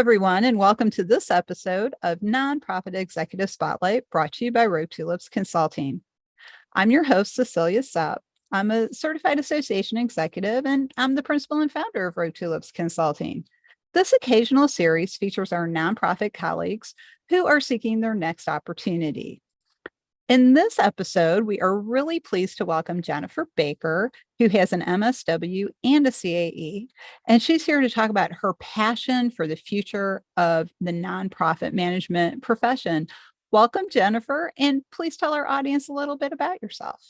everyone, and welcome to this episode of Nonprofit Executive Spotlight brought to you by Rogue Tulips Consulting. I'm your host, Cecilia Sepp. I'm a certified association executive, and I'm the principal and founder of Rogue Tulips Consulting. This occasional series features our nonprofit colleagues who are seeking their next opportunity. In this episode, we are really pleased to welcome Jennifer Baker, who has an MSW and a CAE, and she's here to talk about her passion for the future of the nonprofit management profession. Welcome, Jennifer, and please tell our audience a little bit about yourself.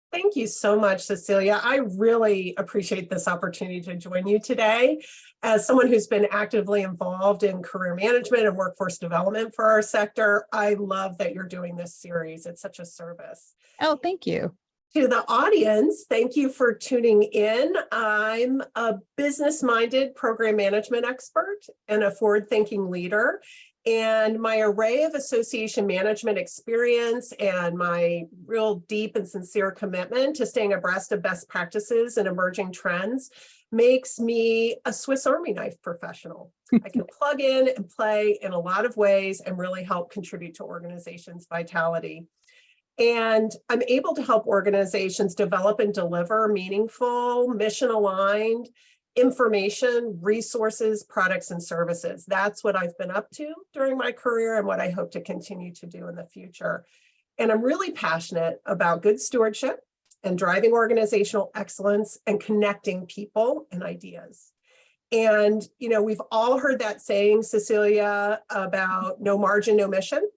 Thank you so much, Cecilia. I really appreciate this opportunity to join you today. As someone who's been actively involved in career management and workforce development for our sector, I love that you're doing this series. It's such a service. Oh, thank you. To the audience, thank you for tuning in. I'm a business-minded program management expert and a forward-thinking leader. And my array of association management experience and my real deep and sincere commitment to staying abreast of best practices and emerging trends makes me a Swiss Army knife professional. I can plug in and play in a lot of ways and really help contribute to organizations' vitality. And I'm able to help organizations develop and deliver meaningful, mission-aligned information, resources, products, and services. That's what I've been up to during my career and what I hope to continue to do in the future. And I'm really passionate about good stewardship and driving organizational excellence and connecting people and ideas. And, you know, we've all heard that saying, Cecilia, about no margin, no mission.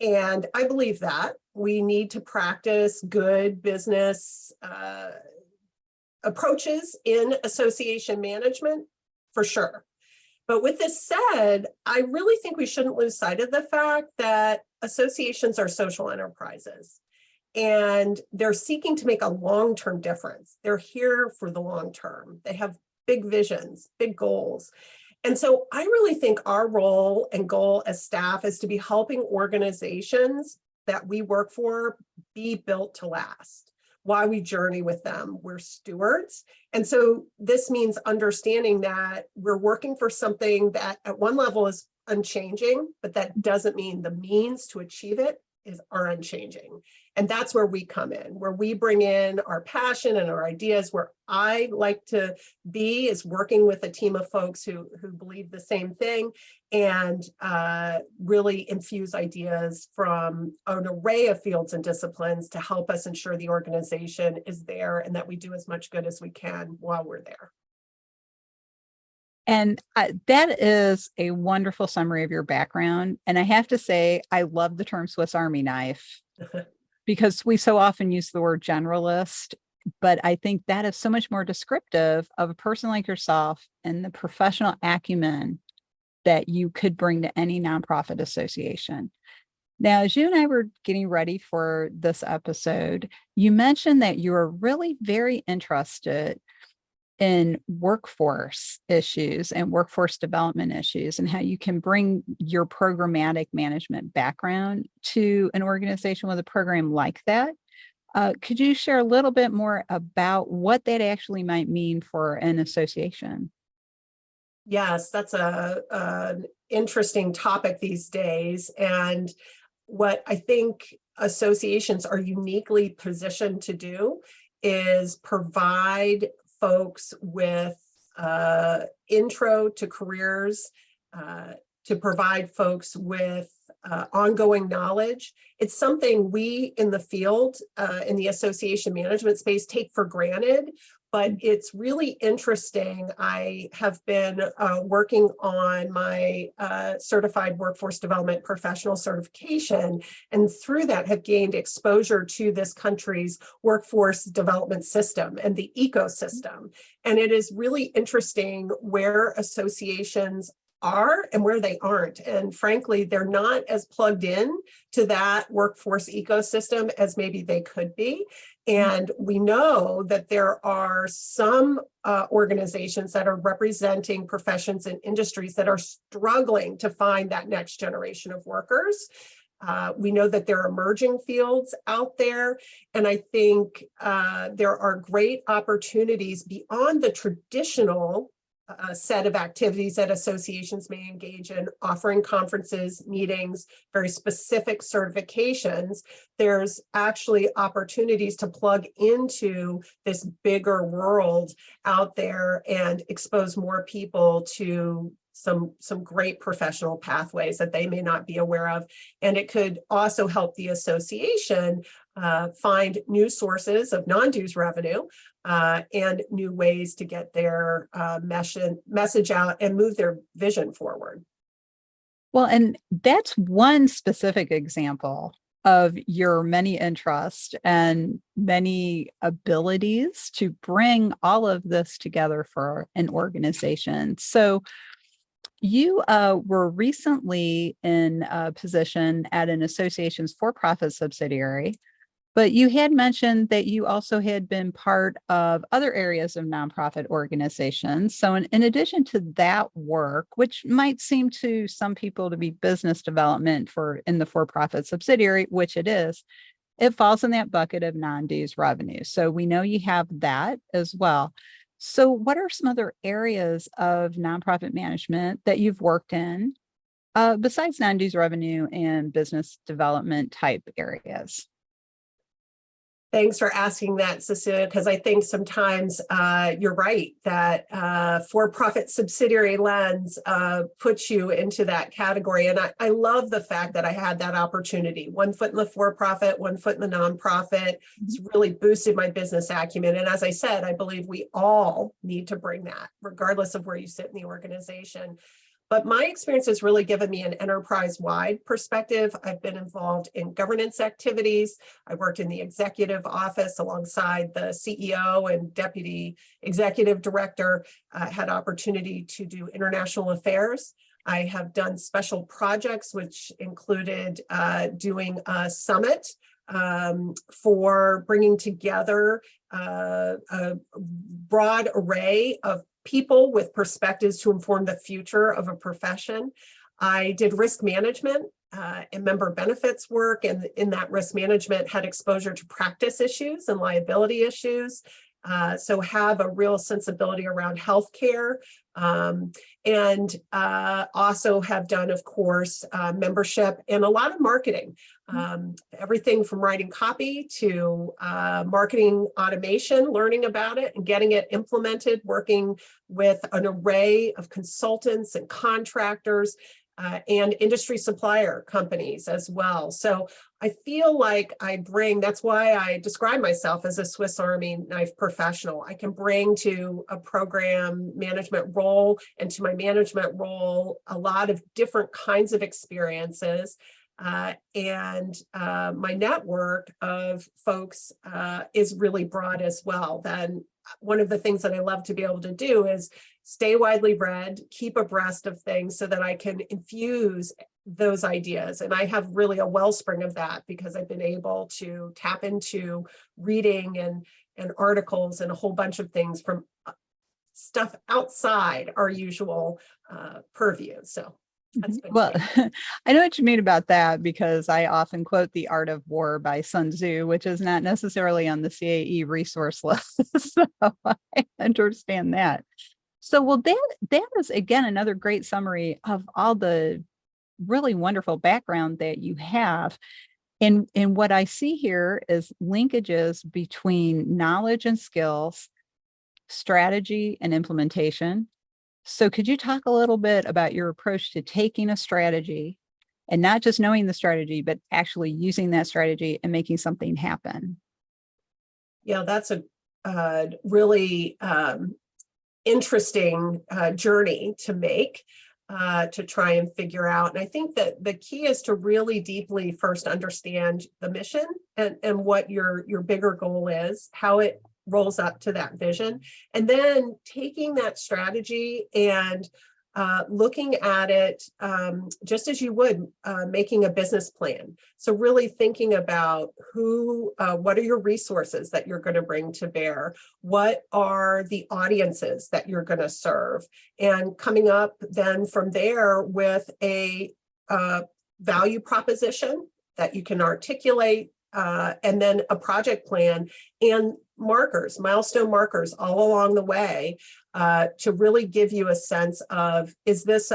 And I believe that we need to practice good business approaches in association management for sure. But with this said, I really think we shouldn't lose sight of the fact that associations are social enterprises and they're seeking to make a long-term difference. They're here for the long term. They have big visions, big goals. And so I really think our role and goal as staff is to be helping organizations that we work for be built to last. Why we journey with them. We're stewards. And so this means understanding that we're working for something that at one level is unchanging, but that doesn't mean the means to achieve it are unchanging. And that's where we come in, where we bring in our passion and our ideas. Where I like to be is working with a team of folks who believe the same thing and really infuse ideas from an array of fields and disciplines to help us ensure the organization is there and that we do as much good as we can while we're there. And that is a wonderful summary of your background. And I have to say, I love the term Swiss Army knife because we so often use the word generalist, but I think that is so much more descriptive of a person like yourself and the professional acumen that you could bring to any nonprofit association. Now, as you and I were getting ready for this episode, you mentioned that you are really very interested in workforce issues and workforce development issues and how you can bring your programmatic management background to an organization with a program like that. Could you share a little bit more about what that actually might mean for an association? Yes, that's an interesting topic these days. And what I think associations are uniquely positioned to do is provide folks with intro to careers, to provide folks with ongoing knowledge. It's something we in the field, in the association management space, take for granted, but it's really interesting. I have been working on my certified workforce development professional certification, and through that have gained exposure to this country's workforce development system and the ecosystem. And it is really interesting where associations are and where they aren't. And frankly, they're not as plugged in to that workforce ecosystem as maybe they could be. And we know that there are some organizations that are representing professions and industries that are struggling to find that next generation of workers. We know that there are emerging fields out there, and I think there are great opportunities beyond the traditional a set of activities that associations may engage in, offering conferences, meetings, very specific certifications. There's actually opportunities to plug into this bigger world out there and expose more people to some great professional pathways that they may not be aware of. And it could also help the association find new sources of non-dues revenue and new ways to get their message out and move their vision forward. Well, and that's one specific example of your many interests and many abilities to bring all of this together for an organization. So you were recently in a position at an association's for-profit subsidiary, but you had mentioned that you also had been part of other areas of nonprofit organizations. So in addition to that work, which might seem to some people to be business development in the for-profit subsidiary, which it is, it falls in that bucket of non-dues revenue. So we know you have that as well. So what are some other areas of nonprofit management that you've worked in besides non-dues revenue and business development type areas? Thanks for asking that, Cecilia, because I think sometimes you're right that for-profit subsidiary lens puts you into that category. And I love the fact that I had that opportunity. 1 foot in the for-profit, 1 foot in the nonprofit. It's really boosted my business acumen. And as I said, I believe we all need to bring that, regardless of where you sit in the organization. But my experience has really given me an enterprise-wide perspective. I've been involved in governance activities. I worked in the executive office alongside the CEO and deputy executive director. I had opportunity to do international affairs. I have done special projects, which included doing a summit for bringing together a broad array of people with perspectives to inform the future of a profession. I did risk management and member benefits work, and in that risk management had exposure to practice issues and liability issues. So have a real sensibility around healthcare, and also have done, of course, membership and a lot of marketing. Everything from writing copy to marketing automation, learning about it and getting it implemented, working with an array of consultants and contractors and industry supplier companies as well. So I feel like I bring, that's why I describe myself as a Swiss Army knife professional. I can bring to a program management role and to my management role a lot of different kinds of experiences. And my network of folks is really broad as well. Then one of the things that I love to be able to do is stay widely read, keep abreast of things so that I can infuse those ideas. And I have really a wellspring of that because I've been able to tap into reading and articles and a whole bunch of things from stuff outside our usual purview. So that's been well, great. I know what you mean about that because I often quote The Art of War by Sun Tzu, which is not necessarily on the CAE resource list. So I understand that. So, well, that is, again, another great summary of all the really wonderful background that you have. And what I see here is linkages between knowledge and skills, strategy and implementation. So could you talk a little bit about your approach to taking a strategy and not just knowing the strategy, but actually using that strategy and making something happen? Yeah, that's a really interesting journey to make to try and figure out. And I think that the key is to really deeply first understand the mission and what your bigger goal is, how it rolls up to that vision, and then taking that strategy and looking at it just as you would making a business plan. So really thinking about what are your resources that you're going to bring to bear? What are the audiences that you're going to serve? And coming up then from there with a value proposition that you can articulate, and then a project plan, and markers, milestone markers all along the way to really give you a sense of, is this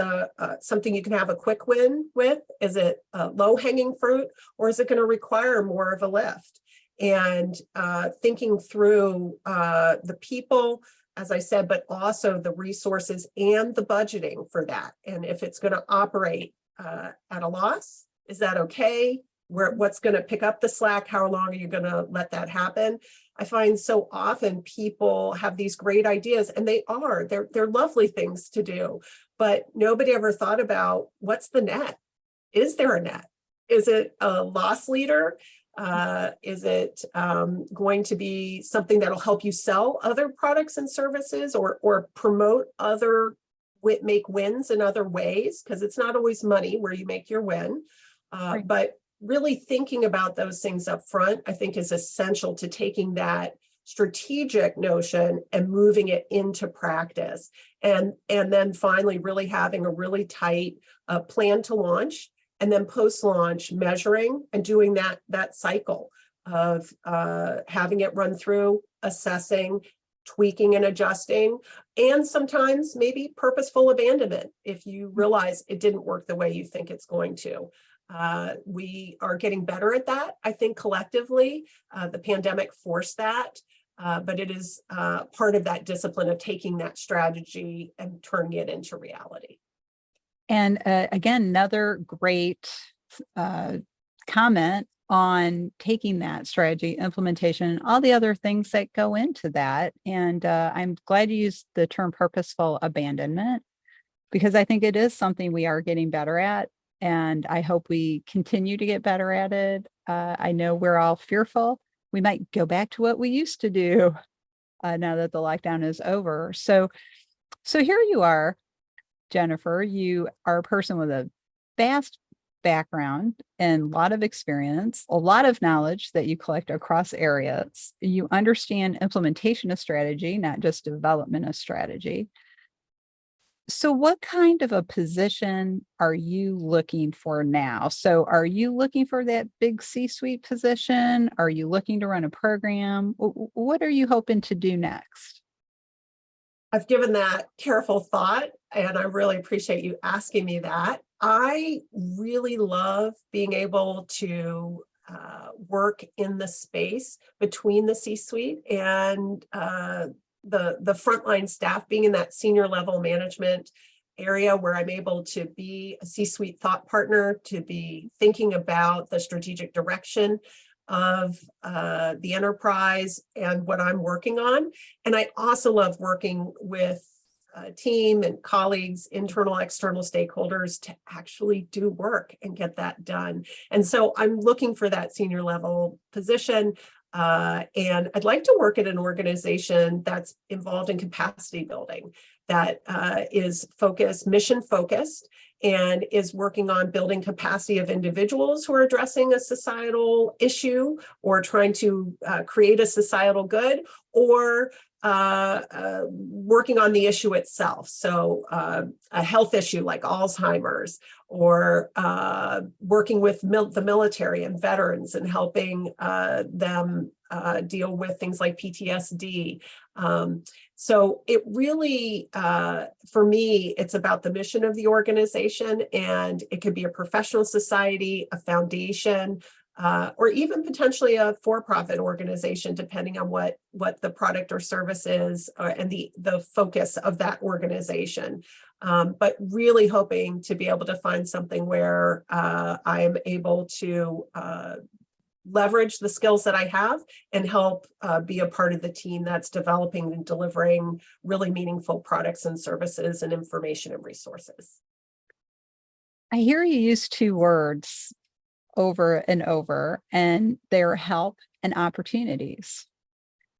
something you can have a quick win with? Is it low hanging fruit, or is it going to require more of a lift? And thinking through the people, as I said, but also the resources and the budgeting for that. And if it's going to operate at a loss, is that okay? What's going to pick up the slack? How long are you going to let that happen? I find so often people have these great ideas, and they're lovely things to do, but nobody ever thought about, what's the net? Is there a net? Is it a loss leader? Is it going to be something that'll help you sell other products and services, or promote make wins in other ways? Because it's not always money where you make your win, Right. but really thinking about those things up front, I think, is essential to taking that strategic notion and moving it into practice. And then finally, really having a really tight plan to launch, and then post-launch measuring and doing that cycle of having it run through, assessing, tweaking and adjusting, and sometimes maybe purposeful abandonment if you realize it didn't work the way you think it's going to. We are getting better at that, I think, collectively. The pandemic forced that, but it is part of that discipline of taking that strategy and turning it into reality. And again, another great comment on taking that strategy, implementation, and all the other things that go into that. And I'm glad you used the term purposeful abandonment, because I think it is something we are getting better at. And I hope we continue to get better at it. I know we're all fearful. We might go back to what we used to do now that the lockdown is over. So here you are, Jennifer. You are a person with a vast background and a lot of experience, a lot of knowledge that you collect across areas. You understand implementation of strategy, not just development of strategy. So what kind of a position are you looking for now? So are you looking for that big C-suite position? Are you looking to run a program? What are you hoping to do next? I've given that careful thought, and I really appreciate you asking me that. I really love being able to work in the space between the C-suite and the frontline staff, being in that senior level management area where I'm able to be a C-suite thought partner, to be thinking about the strategic direction of the enterprise and what I'm working on. And I also love working with a team and colleagues, internal, external stakeholders, to actually do work and get that done. And so I'm looking for that senior level position. And I'd like to work at an organization that's involved in capacity building, that is mission focused, and is working on building capacity of individuals who are addressing a societal issue or trying to create a societal good, or working on the issue itself. So a health issue like Alzheimer's, or working with the military and veterans and helping them deal with things like PTSD. So it really, for me, it's about the mission of the organization, and it could be a professional society, a foundation, or even potentially a for-profit organization, depending on what the product or service is, and the focus of that organization. But really hoping to be able to find something where I'm able to leverage the skills that I have and help be a part of the team that's developing and delivering really meaningful products and services and information and resources. I hear you use two words over and over, and they're help and opportunities.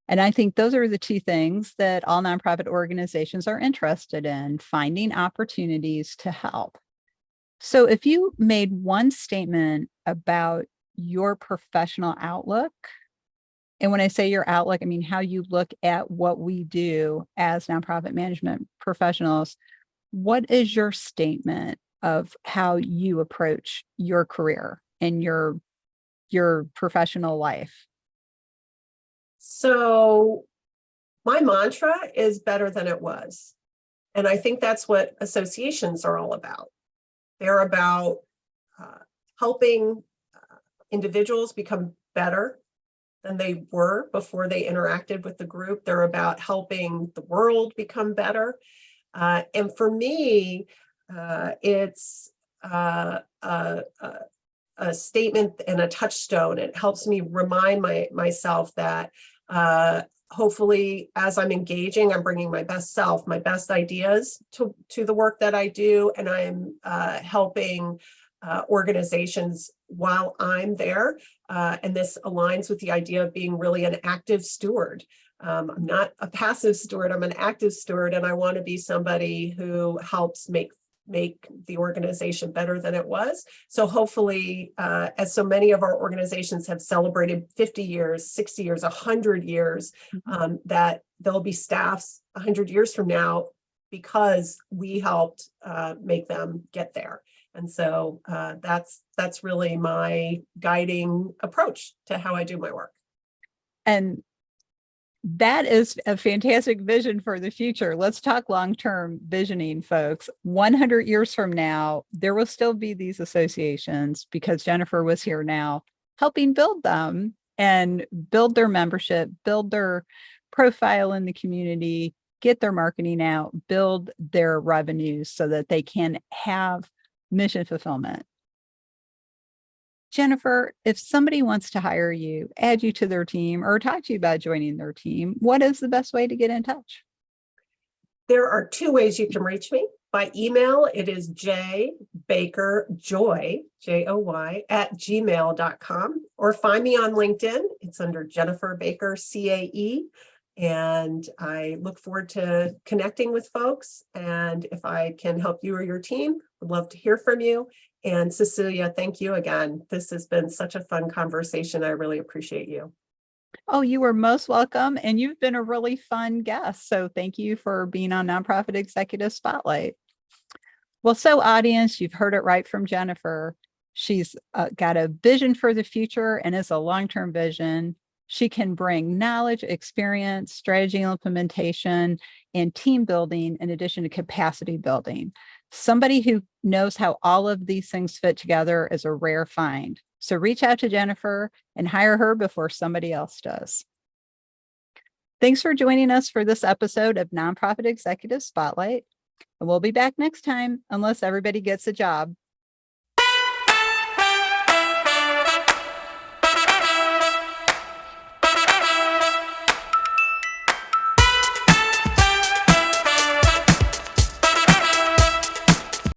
And I think those are the two things that all nonprofit organizations are interested in, finding opportunities to help. So if you made one statement about your professional outlook, and when I say your outlook, I mean how you look at what we do as nonprofit management professionals, what is your statement of how you approach your career and your professional life? So my mantra is better than it was. And I think that's what associations are all about. They're about helping individuals become better than they were before they interacted with the group. They're about helping the world become better. And for me, it's a statement and a touchstone. It helps me remind myself that hopefully as I'm engaging, I'm bringing my best self, my best ideas to the work that I do, and I'm helping organizations while I'm there. And this aligns with the idea of being really an active steward. I'm not a passive steward, I'm an active steward, and I want to be somebody who helps make the organization better than it was. So hopefully, as so many of our organizations have celebrated 50 years, 60 years, 100 years, that there'll be staffs 100 years from now because we helped make them get there. And so that's really my guiding approach to how I do my work. And that is a fantastic vision for the future. Let's talk long-term visioning, folks. 100 years from now, there will still be these associations because Jennifer was here now helping build them and build their membership, build their profile in the community, get their marketing out, build their revenues so that they can have mission fulfillment. Jennifer, if somebody wants to hire you, add you to their team, or talk to you about joining their team, what is the best way to get in touch? There are two ways you can reach me. By email, it is jbakerjoy, Joy, @gmail.com, or find me on LinkedIn. It's under Jennifer Baker, CAE. And I look forward to connecting with folks. And if I can help you or your team, would love to hear from you. And Cecilia, thank you again. This has been such a fun conversation. I really appreciate you. Oh, you are most welcome. And you've been a really fun guest. So thank you for being on Nonprofit Executive Spotlight. Well, so audience, you've heard it right from Jennifer. She's got a vision for the future and is a long-term vision. She can bring knowledge, experience, strategy implementation, and team building in addition to capacity building. Somebody who knows how all of these things fit together is a rare find. So reach out to Jennifer and hire her before somebody else does. Thanks for joining us for this episode of Nonprofit Executive Spotlight. And we'll be back next time, unless everybody gets a job.